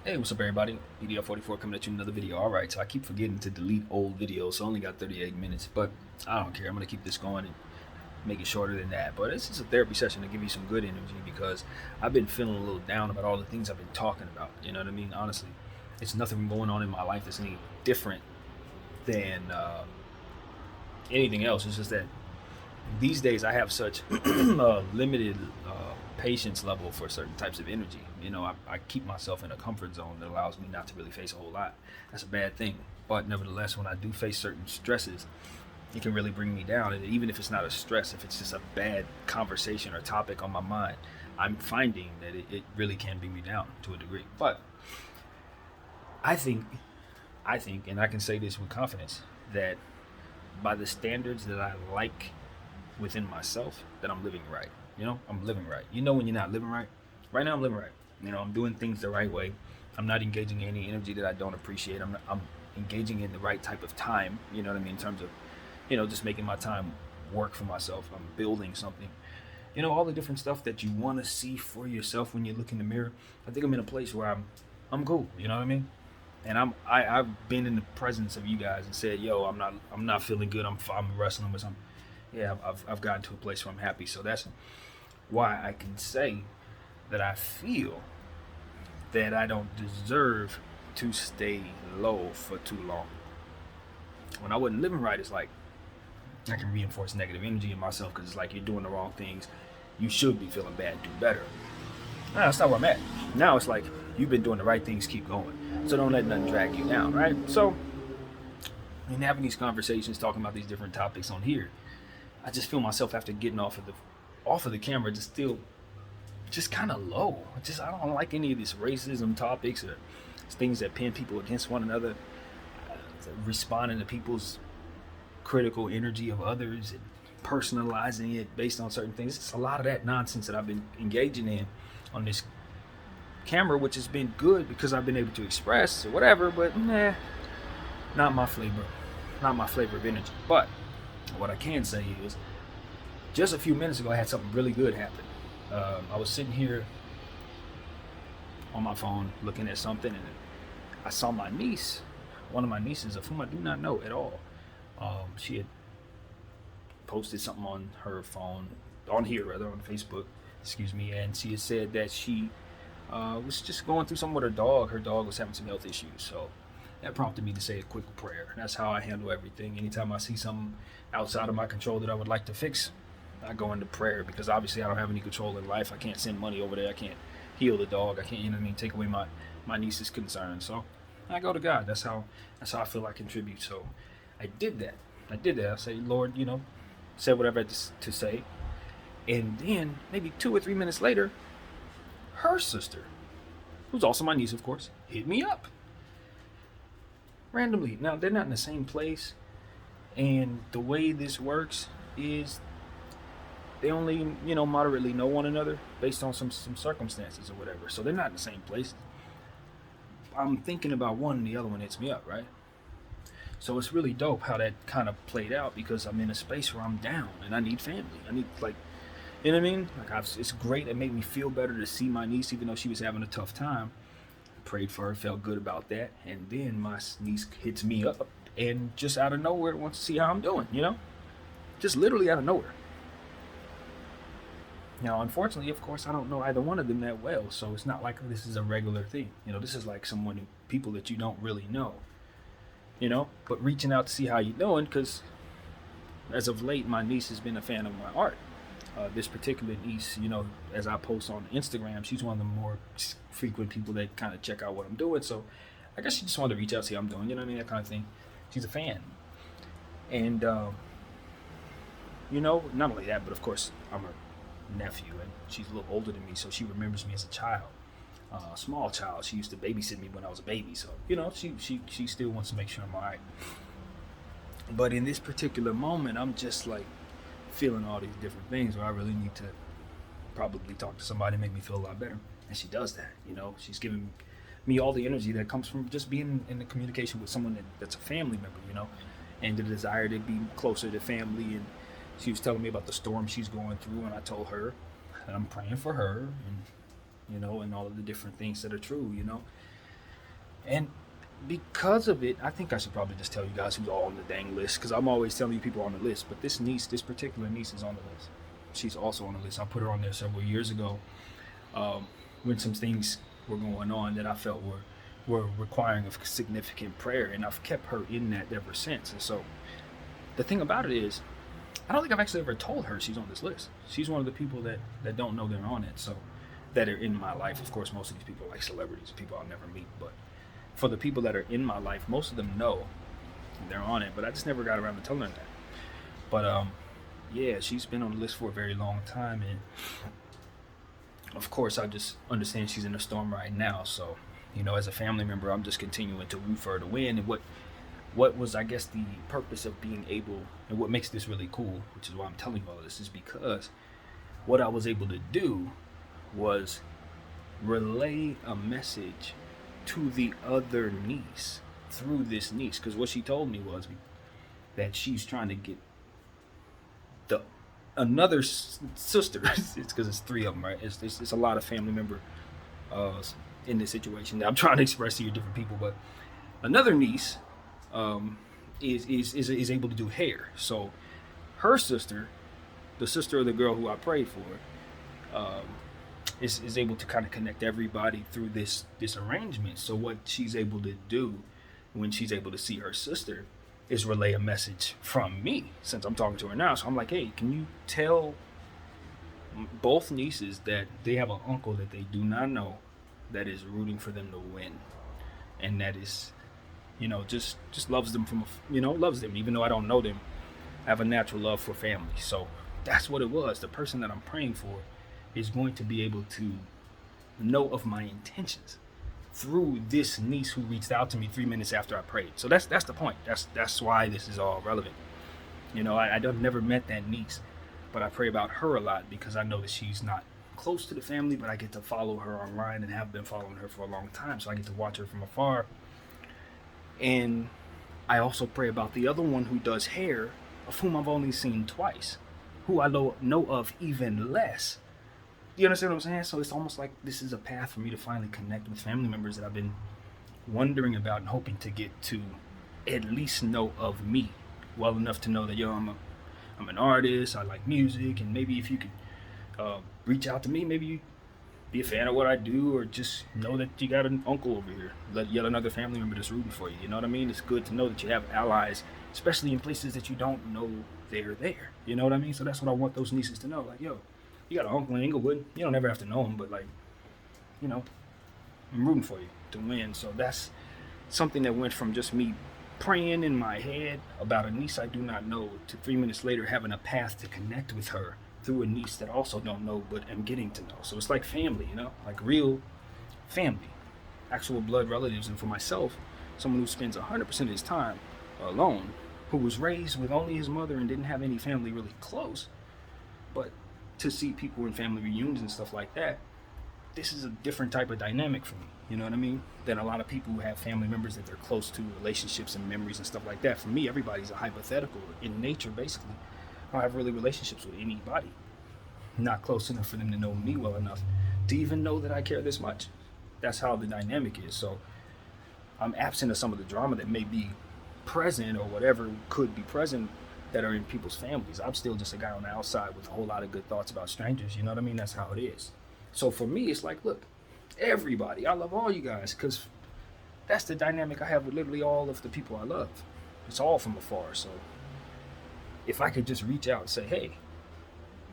Hey, what's up, everybody? BDF 44 coming at you with another video. All right, so I keep forgetting to delete old videos, so I only got 38 minutes, but I don't care. I'm going to keep this going and make it shorter than that. But this is a therapy session to give you some good energy because I've been feeling a little down about all the things I've been talking about. You know what I mean? Honestly, it's nothing going on in my life that's any different than anything else. It's just that these days I have such limited patience level for certain types of energy. I keep myself in a comfort zone that allows me not to really face a whole lot. That's a bad thing. But nevertheless, when I do face certain stresses, it can really bring me down. And even if it's not a stress, if it's just a bad conversation or topic on my mind, I'm finding that it really can bring me down to a degree. But I think, and I can say this with confidence, that by the standards that I like within myself, that I'm living right. I'm living right. When you're not living right? Right now I'm living right. I'm doing things the right way. I'm not engaging in any energy that I don't appreciate. I'm engaging in the right type of time, you know what I mean, in terms of, just making my time work for myself. I'm building something. All the different stuff that you want to see for yourself when you look in the mirror. I think I'm in a place where I'm cool, you know what I mean? And I've been in the presence of you guys and said, "Yo, I'm not feeling good. I'm wrestling with something." Yeah, I've gotten to a place where I'm happy. So that's why I can say that I feel that I don't deserve to stay low for too long. When I wasn't living right, it's like I can reinforce negative energy in myself because it's like you're doing the wrong things. You should be feeling bad, do better. Nah, that's not where I'm at. Now it's like you've been doing the right things, keep going. So don't let nothing drag you down, right? So in having these conversations, talking about these different topics on here, I just feel myself after getting off of the camera just kind of low. I don't like any of these racism topics or things that pin people against one another, responding to people's critical energy of others and personalizing it based on certain things. It's a lot of that nonsense that I've been engaging in on this camera, which has been good because I've been able to express or whatever, but not my flavor. Not my flavor of energy. But what I can say is just a few minutes ago I had something really good happen. I was sitting here on my phone looking at something, and I saw my niece, one of my nieces, of whom I do not know at all. She had posted something on her phone, on Facebook, excuse me, and she had said that she was just going through something with her dog. Her dog was having some health issues, so that prompted me to say a quick prayer. That's how I handle everything. Anytime I see something outside of my control that I would like to fix, I go into prayer because obviously I don't have any control in life. I can't send money over there. I can't heal the dog. I can't, take away my niece's concerns. So I go to God. That's how I feel I contribute. So I did that. I say, Lord, said whatever I had to say. And then maybe 2 or 3 minutes later, her sister, who's also my niece, of course, hit me up randomly. Now they're not in the same place, and the way this works is they only moderately know one another based on some circumstances or whatever. So they're not in the same place. I'm thinking about one and the other one hits me up, right? So it's really dope how that kind of played out because I'm in a space where I'm down and I need family. I need, like, you know what I mean? It's great. It made me feel better to see my niece, even though she was having a tough time. Prayed for her, felt good about that, and then my niece hits me up and just out of nowhere wants to see how I'm doing. Just literally out of nowhere. Now, unfortunately, of course, I don't know either one of them that well, so it's not like this is a regular thing. This is like people that you don't really know. But reaching out to see how you're doing, because as of late, my niece has been a fan of my art. This particular niece, as I post on Instagram, she's one of the more frequent people that kind of check out what I'm doing. So I guess she just wanted to reach out, see how I'm doing, that kind of thing. She's a fan. And, not only that, but of course, I'm her nephew, and she's a little older than me, so she remembers me as a child. A small child. She used to babysit me when I was a baby, so she still wants to make sure I'm all right. But in this particular moment, I'm just like feeling all these different things where I really need to probably talk to somebody and make me feel a lot better. And she does that. She's giving me all the energy that comes from just being in the communication with someone that's a family member, and the desire to be closer to family. And she was telling me about the storm she's going through, and I told her that I'm praying for her, and and all of the different things that are true. And because of it, I think I should probably just tell you guys who's all on the dang list, because I'm always telling you people on the list. But this particular niece is on the list. She's also on the list. I put her on there several years ago, when some things were going on that I felt were requiring of significant prayer, and I've kept her in that ever since. And so the thing about it is, I don't think I've actually ever told her she's on this list. She's one of the people that don't know they're on it, so that are in my life. Of course, most of these people are like celebrities, people I'll never meet, but for the people that are in my life, most of them know they're on it, but I just never got around to telling her that. But yeah, she's been on the list for a very long time, and of course, I just understand she's in a storm right now. So, as a family member, I'm just continuing to root for her to win. And what was, I guess, the purpose of being able, and what makes this really cool, which is why I'm telling you all of this, is because what I was able to do was relay a message to the other niece through this niece. Because what she told me was that she's trying to get another sister. It's because it's three of them, right? It's a lot of family member in this situation that I'm trying to express to you, different people. But another niece is able to do hair. So her sister, the sister of the girl who I prayed for, is able to kind of connect everybody through this arrangement. So what she's able to do when she's able to see her sister is relay a message from me, since I'm talking to her now. So I'm like, hey, can you tell both nieces that they have an uncle that they do not know that is rooting for them to win, and that is, just loves them loves them, even though I don't know them. I have a natural love for family. So that's what it was. The person that I'm praying for is going to be able to know of my intentions through this niece who reached out to me 3 minutes after I prayed. So that's the point. That's why this is all relevant. I've never met that niece, but I pray about her a lot because I know that she's not close to the family, but I get to follow her online and have been following her for a long time. So I get to watch her from afar. And I also pray about the other one who does hair, of whom I've only seen twice, who I know of even less. You understand what I'm saying? So it's almost like this is a path for me to finally connect with family members that I've been wondering about and hoping to get to at least know of me well enough to know that, I'm an artist, I like music, and maybe if you could reach out to me, maybe you be a fan of what I do, or just know that you got an uncle over here, yet another family member that's rooting for you. You know what I mean? It's good to know that you have allies, especially in places that you don't know they're there. You know what I mean? So that's what I want those nieces to know. Like, yo, you got an uncle in Inglewood. You don't ever have to know him, but I'm rooting for you to win. So that's something that went from just me praying in my head about a niece I do not know to 3 minutes later having a path to connect with her through a niece that I also don't know but am getting to know. So it's like family, like real family, actual blood relatives. And for myself, someone who spends 100% of his time alone, who was raised with only his mother and didn't have any family really close, but to see people in family reunions and stuff like that, this is a different type of dynamic for me, you know what I mean, than a lot of people who have family members that they're close to, relationships and memories and stuff like that. For me, everybody's a hypothetical in nature, basically. I don't have really relationships with anybody, not close enough for them to know me well enough to even know that I care this much. That's how the dynamic is. So I'm absent of some of the drama that may be present, or whatever could be present, that are in people's families. I'm still just a guy on the outside with a whole lot of good thoughts about strangers. You know what I mean? That's how it is. So for me, it's like, look, everybody, I love all you guys, because that's the dynamic I have with literally all of the people I love. It's all from afar. So if I could just reach out and say, hey,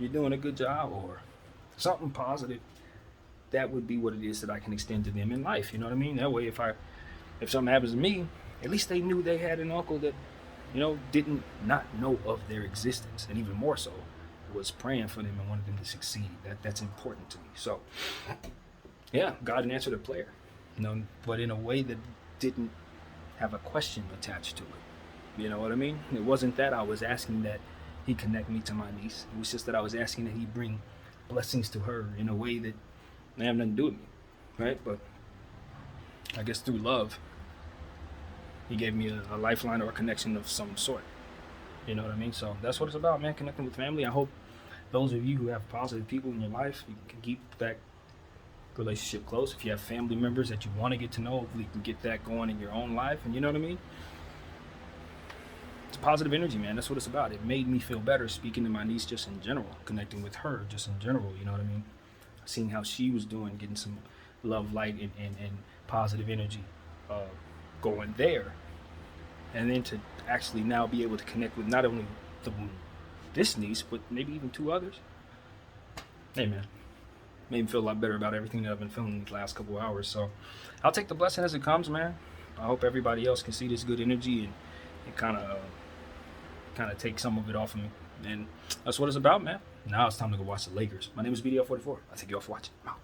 you're doing a good job, or something positive, that would be what it is that I can extend to them in life. You know what I mean? That way, if something happens to me, at least they knew they had an uncle that, didn't not know of their existence, and even more so, was praying for them and wanted them to succeed. That's important to me. So, yeah, God answered a prayer, but in a way that didn't have a question attached to it. You know what I mean? It wasn't that I was asking that He connect me to my niece. It was just that I was asking that He bring blessings to her in a way that they have nothing to do with me, right? But I guess through love, He gave me a lifeline or a connection of some sort. You know what I mean? So that's what it's about, man, connecting with family. I hope those of you who have positive people in your life, you can keep that relationship close. If you have family members that you want to get to know, hopefully you can get that going in your own life. And you know what I mean? It's positive energy, man. That's what it's about. It made me feel better speaking to my niece just in general, connecting with her just in general. You know what I mean? Seeing how she was doing, getting some love, light, and positive energy going there. And then to actually now be able to connect with not only this niece, but maybe even 2 others. Hey, man. Made me feel a lot better about everything that I've been feeling these last couple of hours. So I'll take the blessing as it comes, man. I hope everybody else can see this good energy and kind of take some of it off of me. And that's what it's about, man. Now it's time to go watch the Lakers. My name is BDF 44. I thank you all for watching. I'm out.